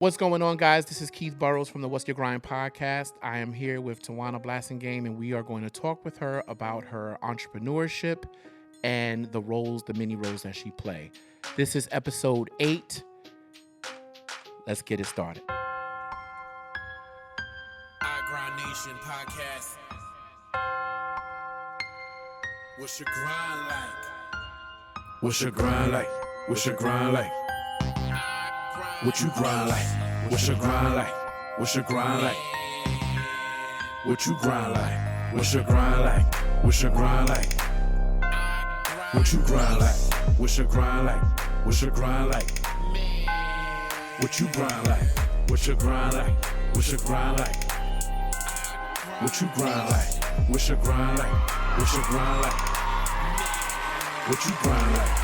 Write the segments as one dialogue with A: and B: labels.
A: What's going on, guys? This is Keith Burroughs from the What's Your Grind podcast. I am here with Tawana Blassingame, and we are going to talk with her about her entrepreneurship and the many roles that she plays. This is episode 8. Let's get it started.
B: Grind Nation podcast. What's your grind like? What's your grind like? What's your grind like? What you grind like? What's your grind like? What's your grind like? What you grind like? What's your grind like? What's your grind like? What you grind like? What's your grind like? What's your grind like? What you grind like? What's your grind like? What's your grind like? What you grind like? What's your grind like? What's your grind like? What you grind like?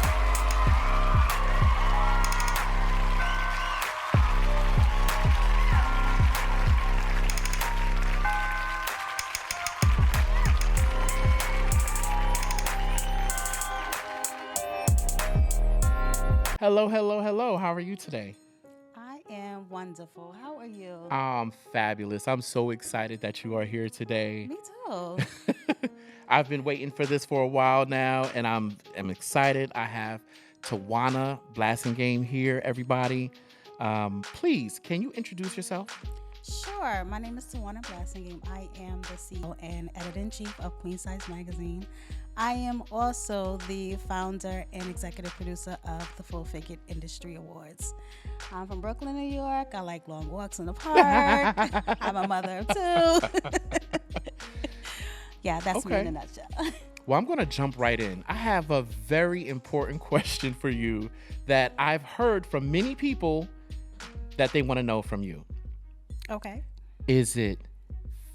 A: Hello. How are you today?
C: I am wonderful. How are you?
A: I'm fabulous. I'm so excited that you are here today.
C: Me too.
A: I've been waiting for this for a while now, and I'm excited. I have Tawana Blassingame here, everybody. Please, can you introduce yourself?
C: Sure. My name is Tawana Blassingame. I am the CEO and editor-in-chief of Queen Size Magazine. I am also the founder and executive producer of the Full Figured Industry Awards. I'm from Brooklyn, New York. I like long walks in the park. I'm a mother of 2. Yeah, that's me in a nutshell.
A: Well, I'm going to jump right in. I have a very important question for you that I've heard from many people that they want to know from you.
C: Okay.
A: Is it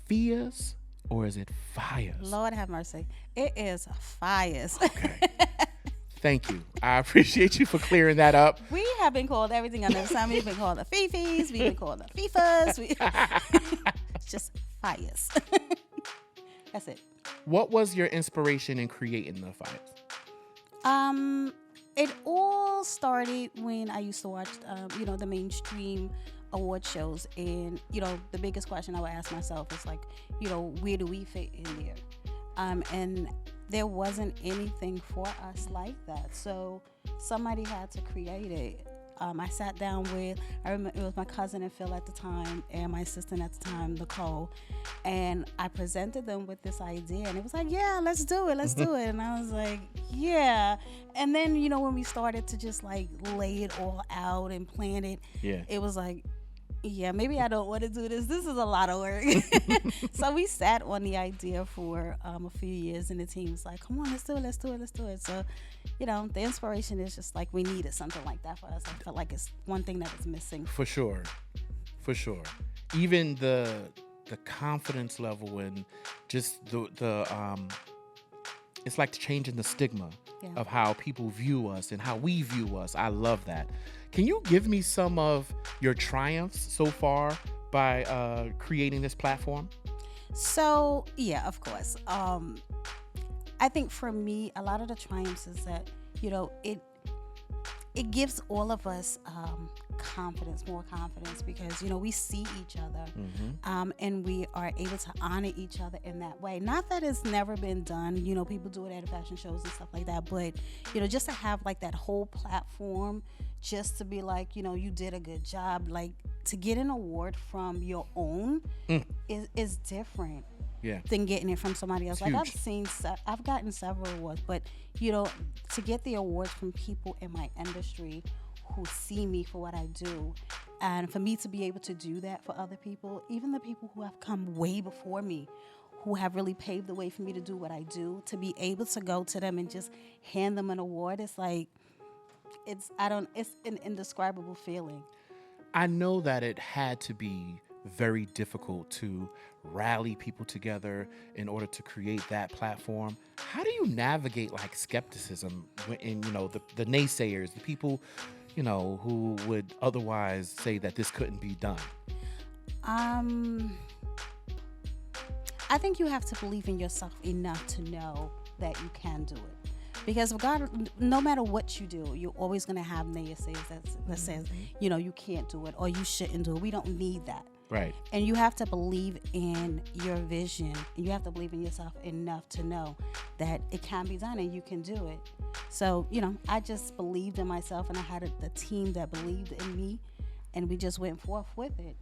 A: fears or is it fires?
C: Lord have mercy. It is fires.
A: Okay. Thank you. I appreciate you for clearing that up.
C: We have been called everything under the sun. We've been called the Fifis. We've been called the Fifas. It's just fires. That's it.
A: What was your inspiration in creating the fires?
C: It all started when I used to watch, the mainstream award shows, and the biggest question I would ask myself is like, where do we fit in there? And there wasn't anything for us like that, so somebody had to create it. I sat down with, I remember it was my cousin and Phil at the time, and my assistant at the time, Nicole, and I presented them with this idea, and it was like, yeah, let's do it. And I was like, yeah. And then, when we started to just like lay it all out and plan it, it was like, yeah, maybe I don't want to do this. This is a lot of work. So we sat on the idea for a few years, and the team was like, come on, let's do it. So, the inspiration is just like we needed something like that for us. I felt like it's one thing that was missing.
A: For sure. Even the confidence level and just the it's like changing the stigma of how people view us and how we view us. I love that. Can you give me some of your triumphs so far by creating this platform?
C: So, yeah, of course. I think for me, a lot of the triumphs is that, it gives all of us more confidence, because, we see each other, and we are able to honor each other in that way. Not that it's never been done, people do it at fashion shows and stuff like that, but, just to have like that whole platform, just to be like, you did a good job, like to get an award from your own is different. Than getting it from somebody else.
A: It's
C: like
A: huge.
C: I've gotten several awards, but to get the awards from people in my industry who see me for what I do, and for me to be able to do that for other people, even the people who have come way before me, who have really paved the way for me to do what I do, to be able to go to them and just hand them an award, it's like, it's an indescribable feeling.
A: I know that it had to be very difficult to rally people together in order to create that platform. How do you navigate like skepticism in the naysayers, the people who would otherwise say that this couldn't be done?
C: I think you have to believe in yourself enough to know that you can do it. Because no matter what you do, you're always going to have naysayers that says, you can't do it or you shouldn't do it. We don't need that.
A: Right.
C: And you have to believe in your vision. And you have to believe in yourself enough to know that it can be done and you can do it. So, I just believed in myself, and I had the team that believed in me, and we just went forth with it.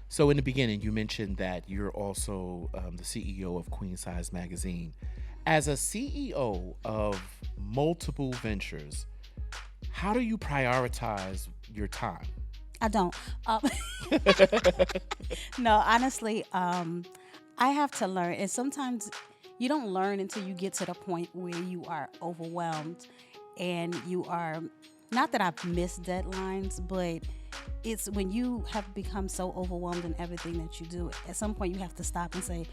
A: So in the beginning, you mentioned that you're also the CEO of Queen Size Magazine. As a CEO of multiple ventures, how do you prioritize your time?
C: I don't. No, honestly, I have to learn. And sometimes you don't learn until you get to the point where you are overwhelmed and you are, not that I've missed deadlines, but it's when you have become so overwhelmed in everything that you do, at some point you have to stop and say,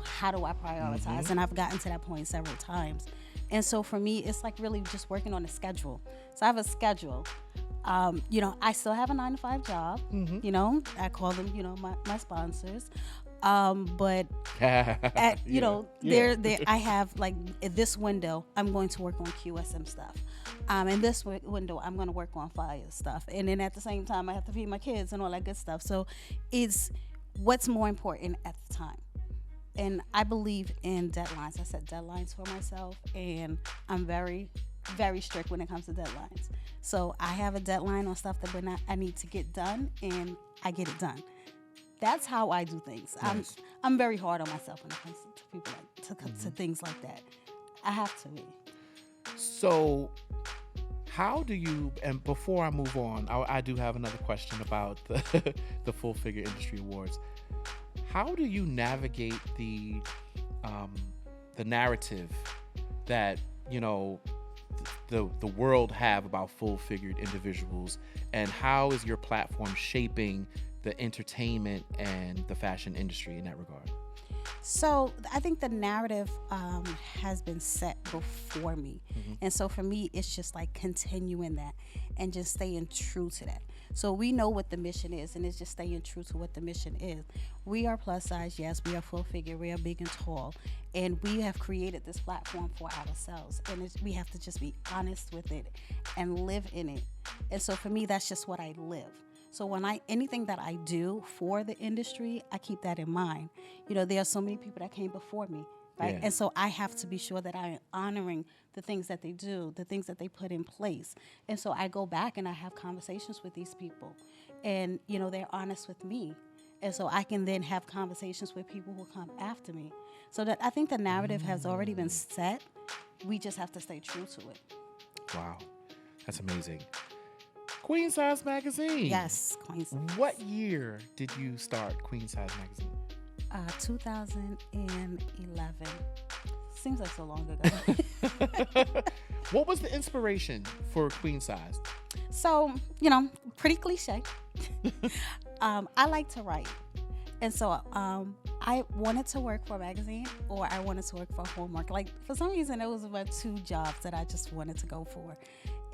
C: how do I prioritize? And I've gotten to that point several times. And so for me, it's like really just working on a schedule. So I have a schedule. I still have a 9-to-5 job. I call them, my sponsors. But I have like at this window, I'm going to work on QSM stuff. In this window, I'm going to work on fire stuff. And then at the same time, I have to feed my kids and all that good stuff. So it's what's more important at the time. And I believe in deadlines. I set deadlines for myself, and I'm very, very strict when it comes to deadlines. So I have a deadline on stuff that I need to get done, and I get it done. That's how I do things.
A: Nice.
C: I'm very hard on myself when it comes to people to things like that. I have to be.
A: So how do you, and before I move on, I do have another question about the Full Figure Industry Awards. How do you navigate the narrative that the world have about full-figured individuals, and how is your platform shaping the entertainment and the fashion industry in that regard?
C: So I think the narrative has been set before me. And so for me, it's just like continuing that and just staying true to that. So we know what the mission is, and it's just staying true to what the mission is. We are plus size, yes, we are full figure, we are big and tall, and we have created this platform for ourselves, and we have to just be honest with it and live in it. And so for me, that's just what I live. So when anything that I do for the industry, I keep that in mind. There are so many people that came before me, right?
A: Yeah.
C: And so I have to be sure that I am honoring the things that they do, the things that they put in place. And so I go back and I have conversations with these people, and they're honest with me. And so I can then have conversations with people who come after me. So that I think the narrative has already been set. We just have to stay true to it.
A: Wow, that's amazing. Queen Size Magazine.
C: Yes, Queen Size.
A: What year did you start Queen Size Magazine?
C: 2011. Seems like so long ago.
A: What was the inspiration for Queen Size?
C: So, pretty cliche. I like to write. And so I wanted to work for a magazine, or I wanted to work for Hallmark. Like, for some reason, it was about 2 jobs that I just wanted to go for.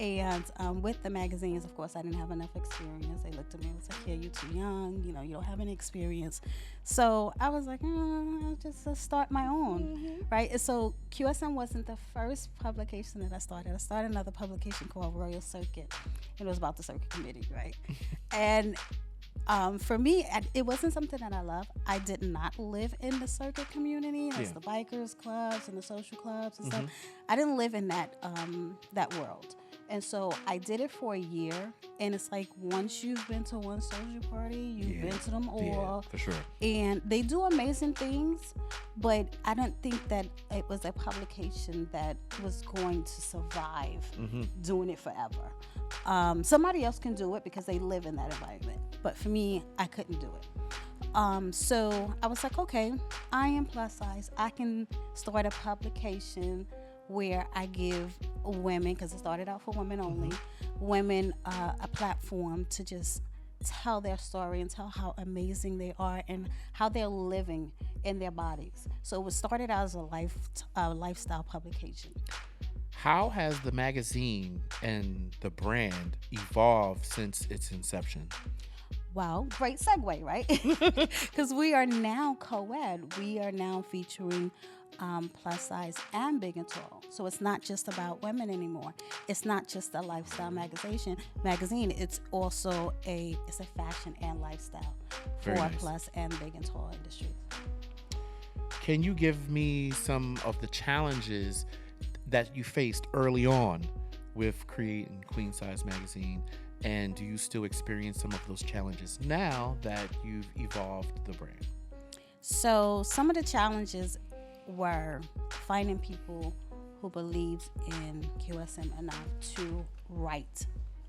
C: And with the magazines, of course, I didn't have enough experience. They looked at me and was like, yeah, you're too young. You don't have any experience. So I was like, I'll just start my own, right? And so QSM wasn't the first publication that I started. I started another publication called Royal Circuit. It was about the circuit committee, right? And for me, it wasn't something that I loved. I did not live in the circuit community. That's the bikers clubs and the social clubs and stuff. I didn't live in that world. And so I did it for a year, and it's like once you've been to one social party, you've been to them all.
A: Yeah, for sure.
C: And they do amazing things, but I don't think that it was a publication that was going to survive doing it forever. Somebody else can do it because they live in that environment, but for me, I couldn't do it. So I was like, okay, I am plus size. I can start a publication where I give women, because it started out for women only, women a platform to just tell their story and tell how amazing they are and how they're living in their bodies. So it started out as a lifestyle publication.
A: How has the magazine and the brand evolved since its inception?
C: Wow, great segue, right? Because we are now co-ed. We are now featuring plus size and big and tall. So it's not just about women anymore. It's not just a lifestyle magazine. It's also it's a fashion and lifestyle for
A: Very nice.
C: plus and big and tall industries.
A: Can you give me some of the challenges that you faced early on with creating Queen Size Magazine? And do you still experience some of those challenges now that you've evolved the brand?
C: So some of the challenges were finding people who believed in QSM enough to write.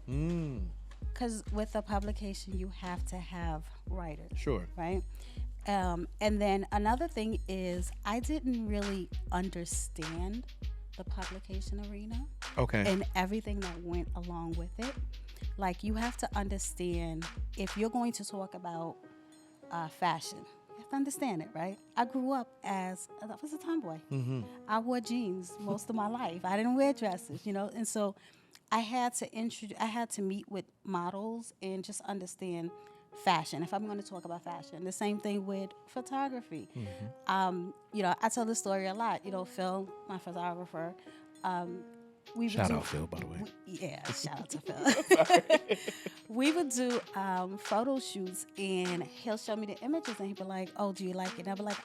C: Because with a publication, you have to have writers.
A: Sure.
C: Right? And then another thing is I didn't really understand the publication arena.
A: Okay.
C: And everything that went along with it. Like, you have to understand, if you're going to talk about fashion, you have to understand it, right? I grew up I was a tomboy.
A: Mm-hmm.
C: I wore jeans most of my life. I didn't wear dresses, and so I had to meet with models and just understand fashion. If I'm going to talk about fashion, the same thing with photography.
A: Mm-hmm.
C: I tell this story a lot. Phil, my photographer.
A: Shout out Phil, by the way.
C: Shout out to Phil. We would do photo shoots, and he'll show me the images, and he'd be like, "Oh, do you like it?" And I'd be like,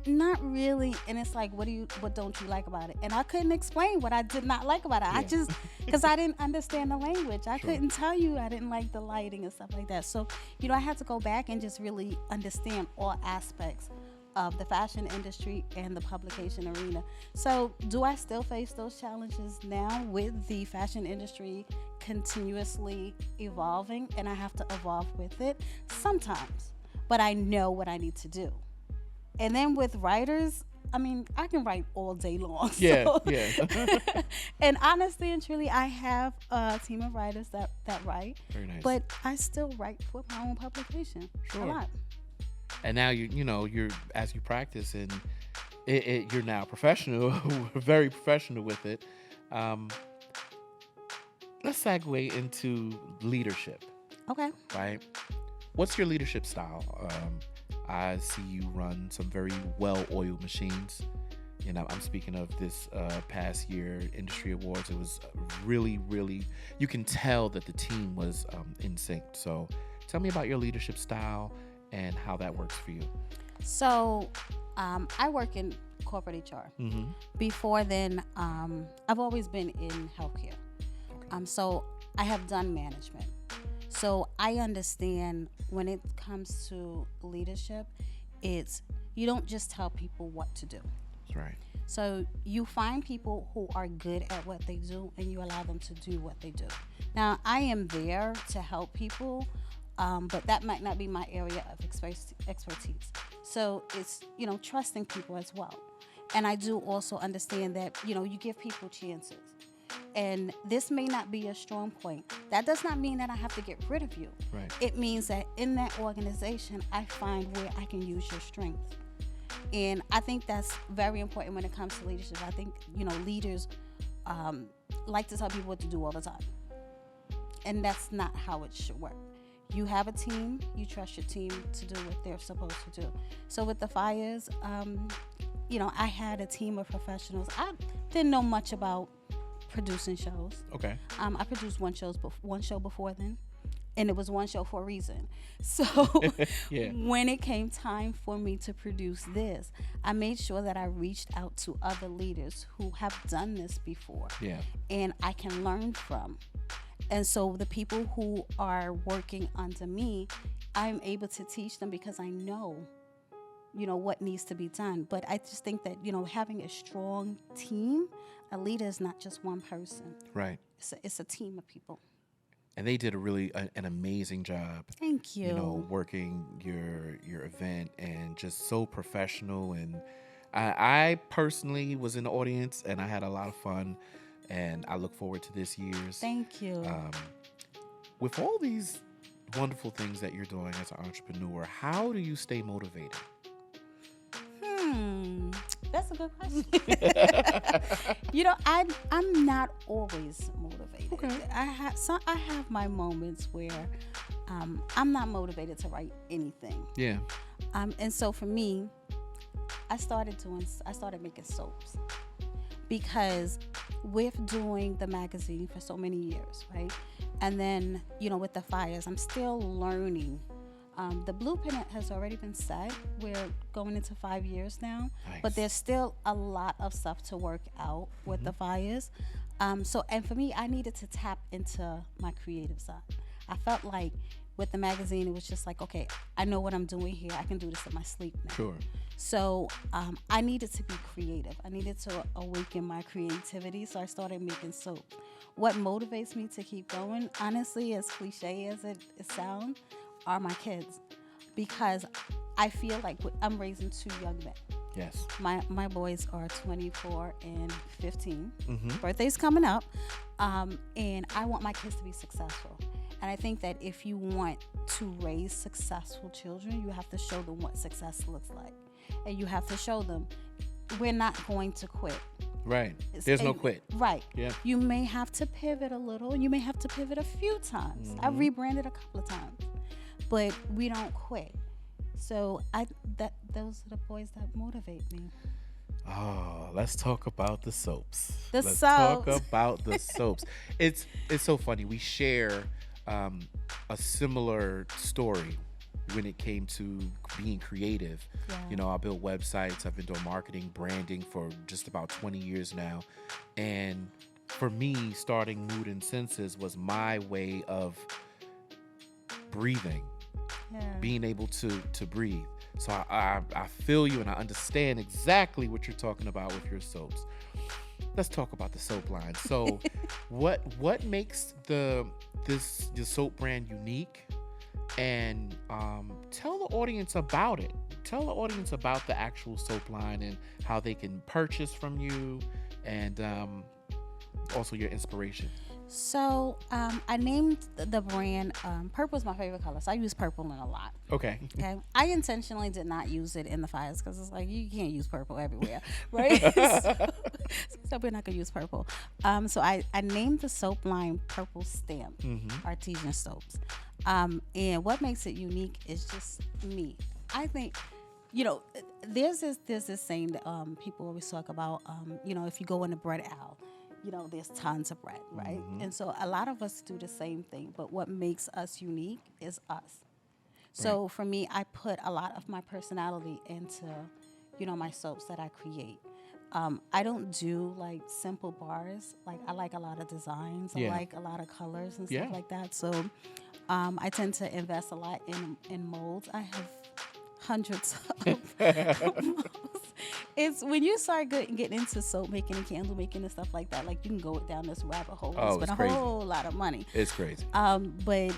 C: "Not really." And it's like, what don't you like about it? And I couldn't explain what I did not like about it.
A: Yeah.
C: I just, because I didn't understand the language. I couldn't tell you I didn't like the lighting and stuff like that. So, I had to go back and just really understand all aspects of the fashion industry and the publication arena. So do I still face those challenges now with the fashion industry continuously evolving, and I have to evolve with it? Sometimes, but I know what I need to do. And then with writers, I can write all day long.
A: Yeah.
C: And honestly and truly, I have a team of writers that write.
A: Very nice.
C: But I still write for my own publication.
A: Sure.
C: A lot.
A: And now you're as you practice, and you're now professional, very professional with it. Let's segue into leadership.
C: Okay.
A: Right? What's your leadership style? I see you run some very well-oiled machines. I'm speaking of this past year industry awards. It was really, really, you can tell that the team was in sync. So tell me about your leadership style and how that works for you.
C: So I work in corporate HR.
A: Mm-hmm.
C: Before then, I've always been in healthcare. So I have done management. So I understand when it comes to leadership, it's you don't just tell people what to do.
A: That's right.
C: So you find people who are good at what they do, and you allow them to do what they do. Now, I am there to help people, but that might not be my area of expertise. So it's, trusting people as well. And I do also understand that, you give people chances. And this may not be a strong point. That does not mean that I have to get rid of you.
A: Right.
C: It means that in that organization, I find where I can use your strengths. And I think that's very important when it comes to leadership. I think, leaders like to tell people what to do all the time. And that's not how it should work. You have a team, you trust your team to do what they're supposed to do. So with the fires, I had a team of professionals. I didn't know much about producing shows.
A: Okay.
C: I produced one show before then, and it was one show for a reason. So
A: Yeah.
C: when it came time for me to produce this, I made sure that I reached out to other leaders who have done this before.
A: Yeah.
C: And I can learn from. And so the people who are working under me, I'm able to teach them because I know, what needs to be done. But I just think that, having a strong team, a leader is not just one person.
A: Right.
C: It's a team of people.
A: And they did an amazing job.
C: Thank you.
A: Working your event, and just so professional. And I personally was in the audience, and I had a lot of fun. And I look forward to this year's.
C: Thank you.
A: With all these wonderful things that you're doing as an entrepreneur, how do you stay motivated?
C: That's a good question. I'm not always motivated.
A: Okay.
C: I have my moments where I'm not motivated to write anything.
A: Yeah.
C: And so for me, I started making soaps because with doing the magazine for so many years, right? And then, with the fires, I'm still learning. The blueprint has already been set. We're going into 5 years now,
A: Nice.
C: but there's still a lot of stuff to work out with the fires. And for me, I needed to tap into my creative side. I felt like with the magazine, it was just like, okay, I know what I'm doing here. I can do this in my sleep now.
A: Sure.
C: So I needed to be creative. I needed to awaken my creativity. So I started making soap. What motivates me to keep going, honestly, as cliche as it sounds, are my kids. Because I feel like I'm raising 2 young men.
A: Yes.
C: My boys are 24 and 15.
A: Mm-hmm.
C: Birthday's coming up. And I want my kids to be successful. And I think that if you want to raise successful children, you have to show them what success looks like. And you have to show them we're not going to quit.
A: Right. There's no quit.
C: Right.
A: Yeah.
C: You may have to pivot a little. You may have to pivot a few times.
A: Mm-hmm.
C: I've rebranded a couple of times. But we don't quit. So those are the boys that motivate me.
A: Oh, let's talk about the soaps.
C: Let's
A: talk about the soaps. It's so funny. We share a similar story when it came to being creative.
C: Yeah.
A: I built websites. I've been doing marketing, branding for just about 20 years now. And for me, starting Mood and Senses was my way of breathing, being able to breathe. So I feel you and I understand exactly what you're talking about with your soaps. Let's talk about the soap line. So what makes the soap brand unique? And tell the audience about it. Tell the audience about the actual soap line and how they can purchase from you, and also your inspiration.
C: So I named the brand, purple is my favorite color, so I use purple in a lot.
A: Okay.
C: I intentionally did not use it in the fires because it's like you can't use purple everywhere, right? So we're not gonna use purple. So I named the soap line Purple Stamp Artesian Soaps. And what makes it unique is just me. I think, there's this saying that people always talk about, if you go in the bread aisle, there's tons of bread, right?
A: Mm-hmm.
C: And so a lot of us do the same thing, but what makes us unique is us. So
A: Right.
C: for me, I put a lot of my personality into, my soaps that I create. I don't do like simple bars. Like I like a lot of designs.
A: Yeah.
C: I like a lot of colors and
A: Yeah.
C: stuff like that. So I tend to invest a lot in molds. I have hundreds of molds. It's when you start getting into soap making and candle making and stuff like that, like you can go down this rabbit hole and spend
A: it's
C: a
A: crazy.
C: whole lot of money.
A: It's crazy.
C: But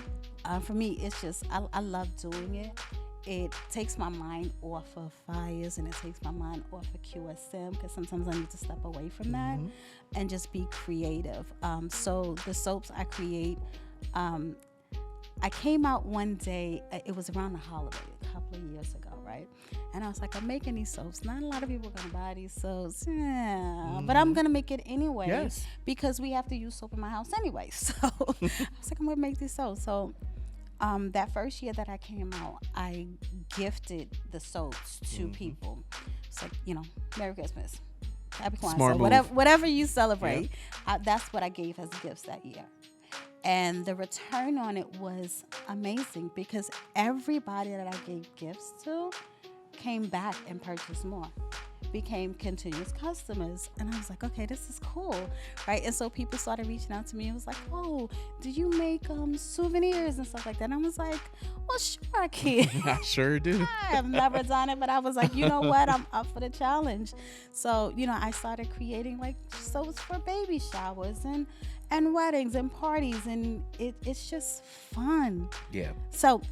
C: for me, it's just I love doing it. It takes my mind off of fires and it takes my mind off of QSM because sometimes I need to step away from that and just be creative. So the soaps I create, I came out one day, it was around the holiday a couple of years ago, right? And I was like, I'm making these soaps. Not a lot of people are going to buy these soaps. But I'm going to make it anyway
A: Yes.
C: because we have to use soap in my house anyway. So I was like, I'm going to make these soaps. So that first year that I came out, I gifted the soaps to people. It's like, Merry Christmas, Happy
A: Smart
C: Kwanzaa,
A: move.
C: whatever you celebrate. That's what I gave as gifts that year. And the return on it was amazing because everybody that I gave gifts to came back and purchased more, became continuous customers. And I was like, okay, this is cool, right? And so people started reaching out to me and was like, oh, do you make souvenirs and stuff like that? And I was like, well, sure I can.
A: I sure do.
C: I have never done it, but I was like, you know what? I'm up for the challenge. So, I started creating like soaps for baby showers and weddings and parties, and it's just fun.
A: Yeah.
C: So,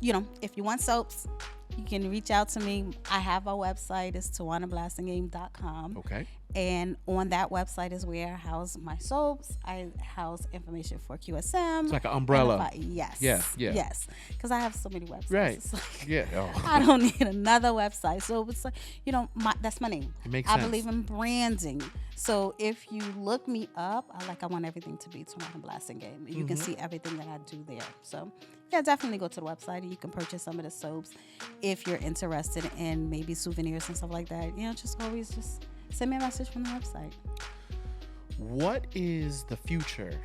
C: if you want soaps, you can reach out to me. I have our website. It's TawanaBlassingame.com.
A: Okay.
C: And on that website is where I house my soaps. I house information for QSM.
A: It's like an umbrella.
C: Yes.
A: Yeah, yeah.
C: Yes. Because I have so many websites.
A: Right.
C: It's like,
A: Yeah. Oh.
C: I don't need another website. So it's like, that's my name.
A: It makes
C: I
A: sense.
C: believe in branding. So if you look me up, I want everything to be Tawana Blassingame. You can see everything that I do there. So yeah, definitely go to the website and you can purchase some of the soaps if you're interested in maybe souvenirs and stuff like that. Just always just send me a message from the website.
A: What is the future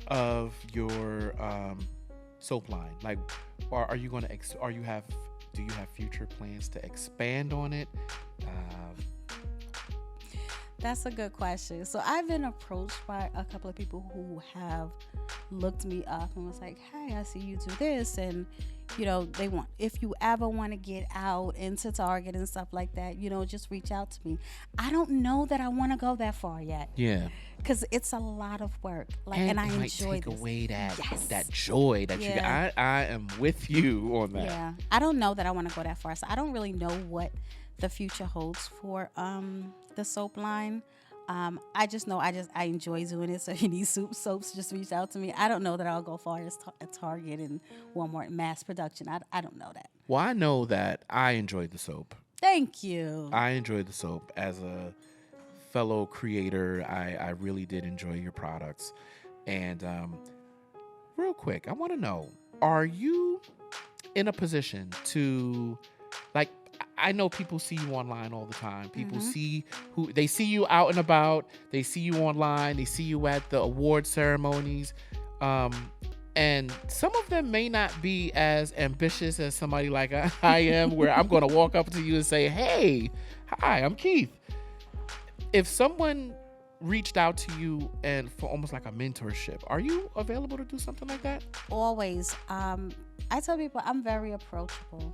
A: of your soap line? Like, are you going to do you have future plans to expand on it?
C: That's a good question. So I've been approached by a couple of people who have looked me up and was like, hey, I see you do this. And, they want, if you ever want to get out into Target and stuff like that, just reach out to me. I don't know that I want to go that far yet.
A: Yeah.
C: Because it's a lot of work.
A: And
C: I
A: it might
C: enjoy
A: take
C: this.
A: away that
C: Yes.
A: joy that you
C: Yeah.
A: got. I am with you on that.
C: Yeah. I don't know that I want to go that far. So I don't really know what the future holds for the soap line. I just know I enjoy doing it. So if you need soaps, just reach out to me. I don't know that I'll go far as Target and Walmart mass production. I don't know that.
A: Well, I know that I enjoyed the soap.
C: Thank you.
A: I enjoyed the soap as a fellow creator. I really did enjoy your products. And real quick, I want to know, are you in a position to, like, I know people see you online all the time. People see you out and about. They see you online. They see you at the award ceremonies. And some of them may not be as ambitious as somebody like I am, where I'm going to walk up to you and say, hey, hi, I'm Keith. If someone reached out to you and for almost like a mentorship, are you available to do something like that?
C: Always. I tell people I'm very approachable,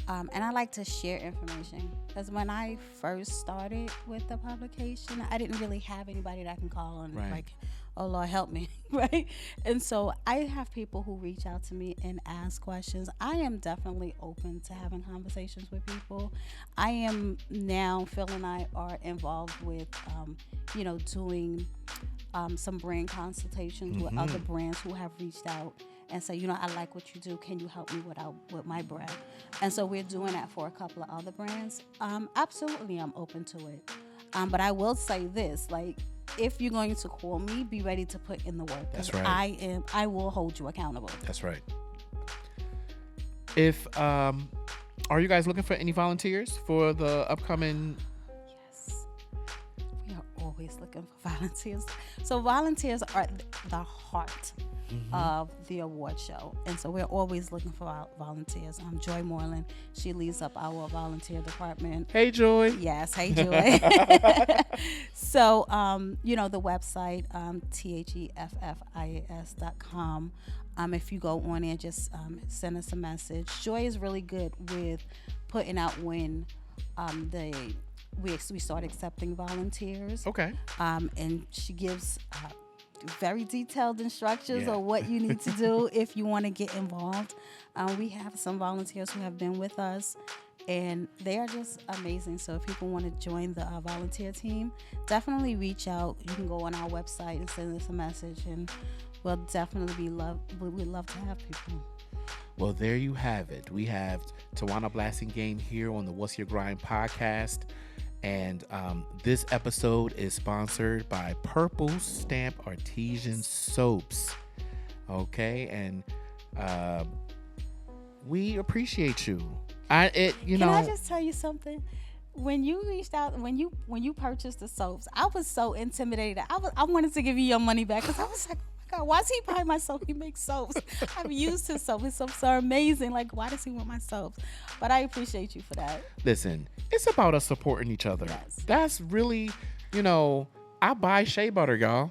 C: and I like to share information. Because when I first started with the publication, I didn't really have anybody that I can call on,
A: Right.
C: like, oh Lord, help me, right? And so I have people who reach out to me and ask questions. I am definitely open to having conversations with people. I am now, Phil and I are involved with, doing some brand consultations with other brands who have reached out and say, I like what you do. Can you help me with my brand? And so we're doing that for a couple of other brands. Absolutely, I'm open to it. But I will say this, like, if you're going to call me, be ready to put in the work.
A: That's right.
C: I will hold you accountable.
A: That's right. If are you guys looking for any volunteers for the upcoming?
C: Yes. We are always looking for volunteers. So volunteers are the heart of the award show. And so we're always looking for volunteers. Joy Moreland, she leads up our volunteer department.
A: Hey, Joy.
C: Yes, hey, Joy. So, the website, theffias.com. If you go on there, just send us a message. Joy is really good with putting out when we start accepting volunteers.
A: Okay.
C: And she gives very detailed instructions
A: Yeah.
C: on what you need to do if you want to get involved. We have some volunteers who have been with us, and they are just amazing. So if people want to join the volunteer team, definitely reach out. You can go on our website and send us a message, and we'll definitely we'd love to have people.
A: Well, there you have it. We have Tawana Blassingame here on the What's Your Grind podcast. And this episode is sponsored by Purple Stamp Artesian Soaps. Okay, and we appreciate you.
C: Can I just tell you something? When you reached out, when you purchased the soaps, I was so intimidated. I wanted to give you your money back because I was like, oh my God, why does he buy my soap? He makes soaps. I've used his soap. His soaps are amazing. Like, why does he want my soaps? But I appreciate you for that.
A: Listen, it's about us supporting each other.
C: Yes.
A: That's really, I buy shea butter, y'all.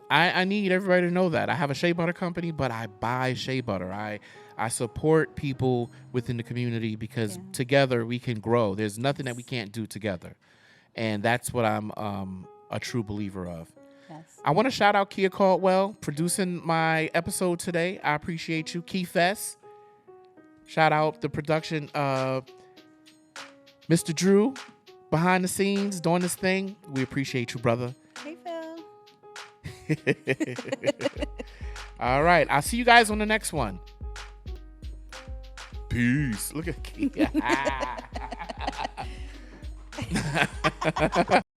A: I need everybody to know that. I have a shea butter company, but I buy shea butter. I support people within the community because together we can grow. There's nothing that we can't do together. And that's what I'm a true believer of.
C: Yes.
A: I want to shout out Kia Caldwell producing my episode today. I appreciate you, Keith S. Shout out the production of Mr. Drew behind the scenes doing this thing. We appreciate you, brother.
C: Hey, Phil.
A: All right. I'll see you guys on the next one. Peace. Look at